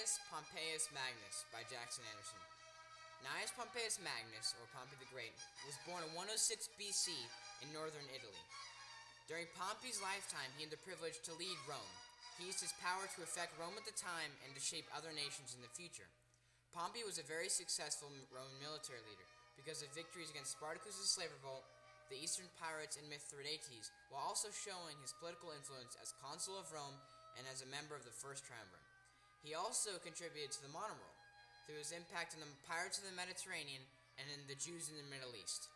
Gnaeus Pompeius Magnus by Jackson Anderson. Gnaeus Pompeius Magnus, or Pompey the Great, was born in 106 BC in northern Italy. During Pompey's lifetime, he had the privilege to lead Rome. He used his power to affect Rome at the time and to shape other nations in the future. Pompey was a very successful Roman military leader because of victories against Spartacus' slave revolt, the Eastern pirates, and Mithridates, while also showing his political influence as consul of Rome and as a member of the First Triumvirate. He also contributed to the modern world through his impact on the pirates of the Mediterranean and in the Jews in the Middle East.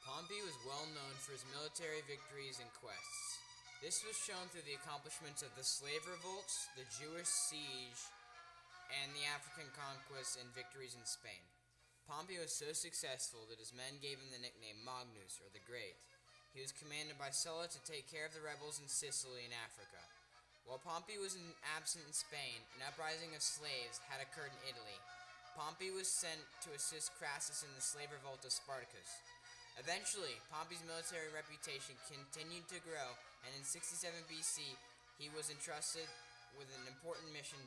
Pompey was well known for his military victories and quests. This was shown through the accomplishments of the slave revolts, the Jewish siege, and the African conquests and victories in Spain. Pompey was so successful that his men gave him the nickname Magnus, or the Great. He was commanded by Sulla to take care of the rebels in Sicily and Africa. While Pompey was absent in Spain, an uprising of slaves had occurred in Italy. Pompey was sent to assist Crassus in the slave revolt of Spartacus. Eventually, Pompey's military reputation continued to grow, and in 67 BC, he was entrusted with an important mission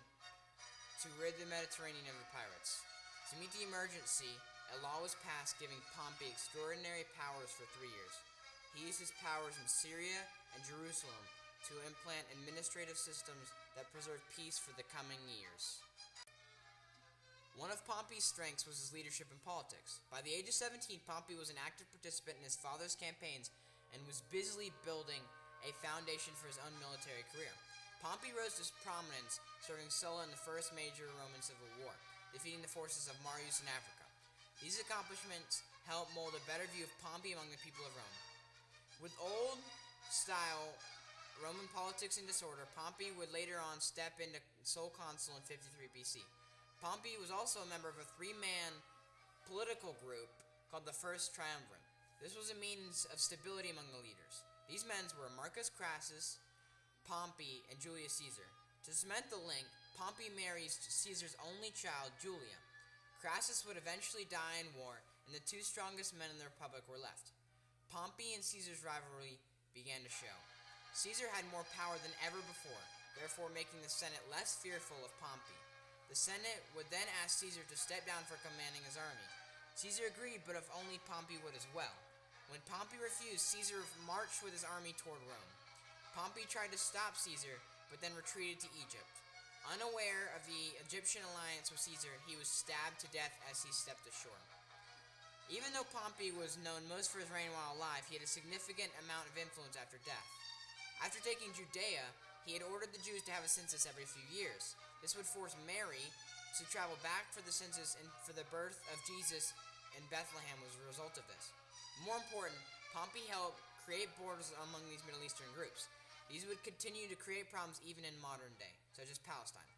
to rid the Mediterranean of the pirates. To meet the emergency, a law was passed giving Pompey extraordinary powers for 3 years. He used his powers in Syria and Jerusalem to implant administrative systems that preserved peace for the coming years. One of Pompey's strengths was his leadership in politics. By the age of 17, Pompey was an active participant in his father's campaigns and was busily building a foundation for his own military career. Pompey rose to prominence, serving Sulla in the first major Roman civil war, defeating the forces of Marius in Africa. These accomplishments helped mold a better view of Pompey among the people of Rome. With old-style Roman politics in disorder, Pompey would later on step into sole consul in 53 BC. Pompey was also a member of a three-man political group called the First Triumvirate. This was a means of stability among the leaders. These men were Marcus Crassus, Pompey, and Julius Caesar. To cement the link, Pompey marries Caesar's only child, Julia. Crassus would eventually die in war, and the two strongest men in the Republic were left. Pompey and Caesar's rivalry began to show. Caesar had more power than ever before, therefore making the Senate less fearful of Pompey. The Senate would then ask Caesar to step down for commanding his army. Caesar agreed, but if only Pompey would as well. When Pompey refused, Caesar marched with his army toward Rome. Pompey tried to stop Caesar, but then retreated to Egypt. Unaware of the Egyptian alliance with Caesar, he was stabbed to death as he stepped ashore. Even though Pompey was known most for his reign while alive, he had a significant amount of influence after death. After taking Judea, he had ordered the Jews to have a census every few years. This would force Mary to travel back for the census, and for the birth of Jesus in Bethlehem was a result of this. More important, Pompey helped create borders among these Middle Eastern groups. These would continue to create problems even in modern day, such as Palestine.